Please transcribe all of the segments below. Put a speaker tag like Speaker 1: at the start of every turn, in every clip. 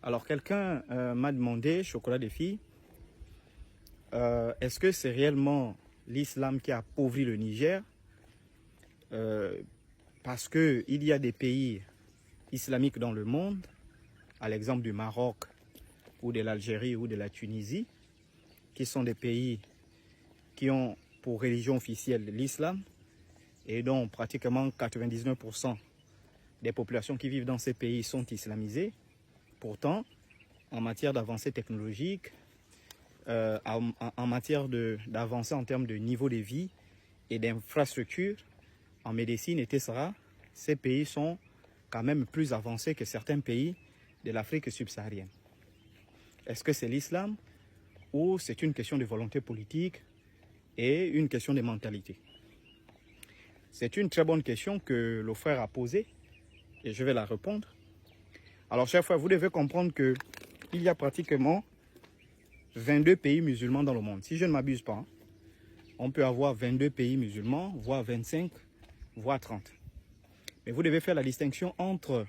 Speaker 1: Alors, quelqu'un m'a demandé, Chocolat des filles, est-ce que c'est réellement l'islam qui a appauvri le Niger? Parce qu'il y a des pays islamiques dans le monde, à l'exemple du Maroc ou de l'Algérie ou de la Tunisie, qui sont des pays qui ont pour religion officielle l'islam et dont pratiquement 99% des populations qui vivent dans ces pays sont islamisées. Pourtant, en matière d'avancée technologique, en matière d'avancée en termes de niveau de vie et d'infrastructures, en médecine, etc., ces pays sont quand même plus avancés que certains pays de l'Afrique subsaharienne. Est-ce que c'est l'islam ou c'est une question de volonté politique et une question de mentalité? C'est une très bonne question que le frère a posée et je vais la répondre. Alors, chers frères, vous devez comprendre qu'il y a pratiquement 22 pays musulmans dans le monde. Si je ne m'abuse pas, on peut avoir 22 pays musulmans, voire 25, voire 30. Mais vous devez faire la distinction entre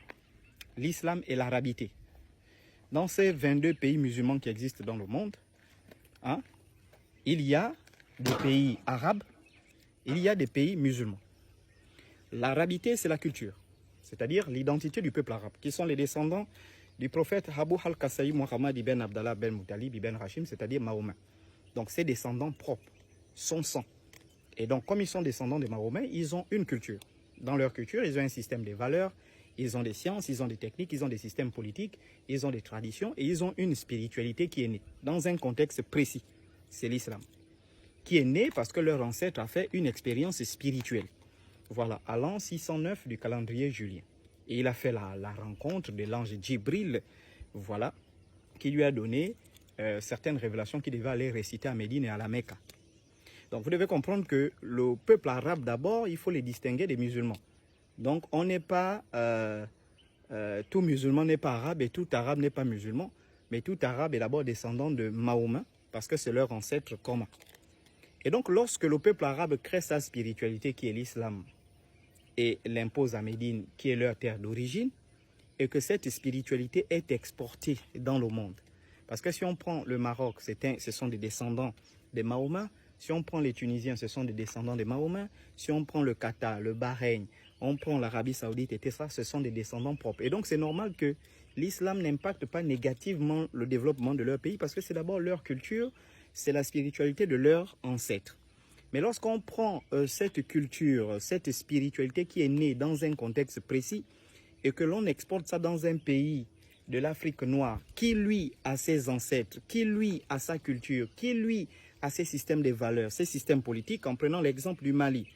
Speaker 1: l'islam et l'arabité. Dans ces 22 pays musulmans qui existent dans le monde, il y a des pays arabes, il y a des pays musulmans. L'arabité, c'est la culture, c'est-à-dire l'identité du peuple arabe, qui sont les descendants du prophète Abu al-Qasai Muhammad ibn Abdallah ibn Muttalib ibn Hashim, c'est-à-dire Mahomet. Donc, ces descendants propres, son sang. Et donc, comme ils sont descendants de Mahomet, ils ont une culture. Dans leur culture, ils ont un système de valeurs, ils ont des sciences, ils ont des techniques, ils ont des systèmes politiques, ils ont des traditions et ils ont une spiritualité qui est née dans un contexte précis. C'est l'islam. Qui est né parce que leur ancêtre a fait une expérience spirituelle. Voilà, à l'an 609 du calendrier julien. Et il a fait la rencontre de l'ange Djibril, voilà, qui lui a donné certaines révélations qu'il devait aller réciter à Médine et à la Mecque. Donc vous devez comprendre que le peuple arabe d'abord, il faut les distinguer des musulmans. Donc on n'est pas, tout musulman n'est pas arabe et tout arabe n'est pas musulman, mais tout arabe est d'abord descendant de Mahomet, parce que c'est leur ancêtre commun. Et donc lorsque le peuple arabe crée sa spiritualité qui est l'islam, et l'impose à Médine, qui est leur terre d'origine, et que cette spiritualité est exportée dans le monde. Parce que si on prend le Maroc, ce sont des descendants de Mahomet. Si on prend les Tunisiens, ce sont des descendants de Mahomet. Si on prend le Qatar, le Bahreïn, on prend l'Arabie Saoudite, etc., ce sont des descendants propres. Et donc c'est normal que l'islam n'impacte pas négativement le développement de leur pays, parce que c'est d'abord leur culture, c'est la spiritualité de leurs ancêtres. Mais lorsqu'on prend cette culture, cette spiritualité qui est née dans un contexte précis et que l'on exporte ça dans un pays de l'Afrique noire qui, lui, a ses ancêtres, qui, lui, a sa culture, qui, lui, a ses systèmes de valeurs, ses systèmes politiques, en prenant l'exemple du Mali.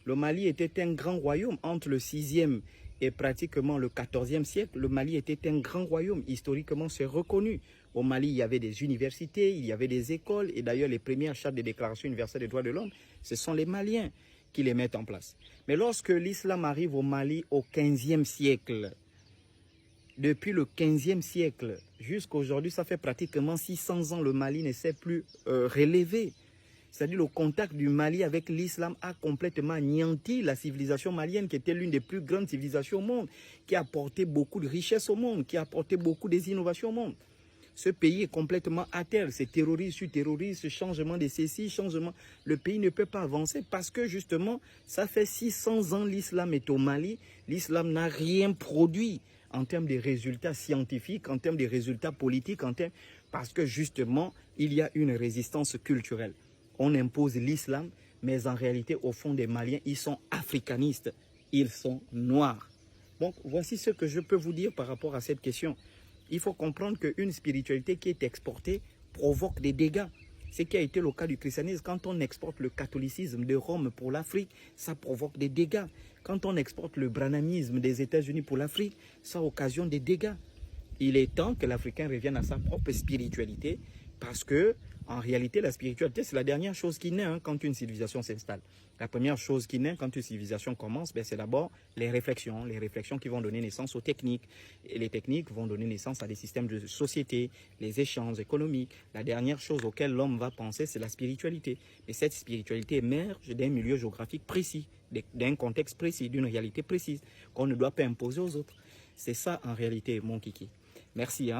Speaker 1: Le Mali était un grand royaume entre le 6e et pratiquement le 14e siècle. Le Mali était un grand royaume, historiquement c'est reconnu. Au Mali, il y avait des universités, il y avait des écoles, et d'ailleurs les premières chartes des déclarations universelles des droits de l'homme, ce sont les Maliens qui les mettent en place. Mais lorsque l'islam arrive au Mali au 15e siècle, depuis le 15e siècle jusqu'à aujourd'hui, ça fait pratiquement 600 ans, le Mali ne s'est plus relevé. C'est-à-dire le contact du Mali avec l'islam a complètement anéanti la civilisation malienne, qui était l'une des plus grandes civilisations au monde, qui a apporté beaucoup de richesses au monde, qui a apporté beaucoup des innovations au monde. Ce pays est complètement à terre, c'est terroriste sur terroriste, changement de ceci, changement. Le pays ne peut pas avancer parce que justement, ça fait 600 ans l'islam est au Mali. L'islam n'a rien produit en termes de résultats scientifiques, en termes de résultats politiques, parce que justement, il y a une résistance culturelle. On impose l'islam, mais en réalité, au fond des Maliens, ils sont africanistes, ils sont noirs. Donc, voici ce que je peux vous dire par rapport à cette question. Il faut comprendre qu'une spiritualité qui est exportée provoque des dégâts. Ce qui a été le cas du christianisme, quand on exporte le catholicisme de Rome pour l'Afrique, ça provoque des dégâts. Quand on exporte le branhamisme des États-Unis pour l'Afrique, ça occasionne des dégâts. Il est temps que l'Africain revienne à sa propre spiritualité, parce que, en réalité, la spiritualité, c'est la dernière chose qui naît quand une civilisation s'installe. La première chose qui naît quand une civilisation commence, c'est d'abord les réflexions qui vont donner naissance aux techniques. Et les techniques vont donner naissance à des systèmes de société, les échanges économiques. La dernière chose auquel l'homme va penser, c'est la spiritualité. Et cette spiritualité émerge d'un milieu géographique précis, d'un contexte précis, d'une réalité précise, qu'on ne doit pas imposer aux autres. C'est ça, en réalité, mon kiki. Merci.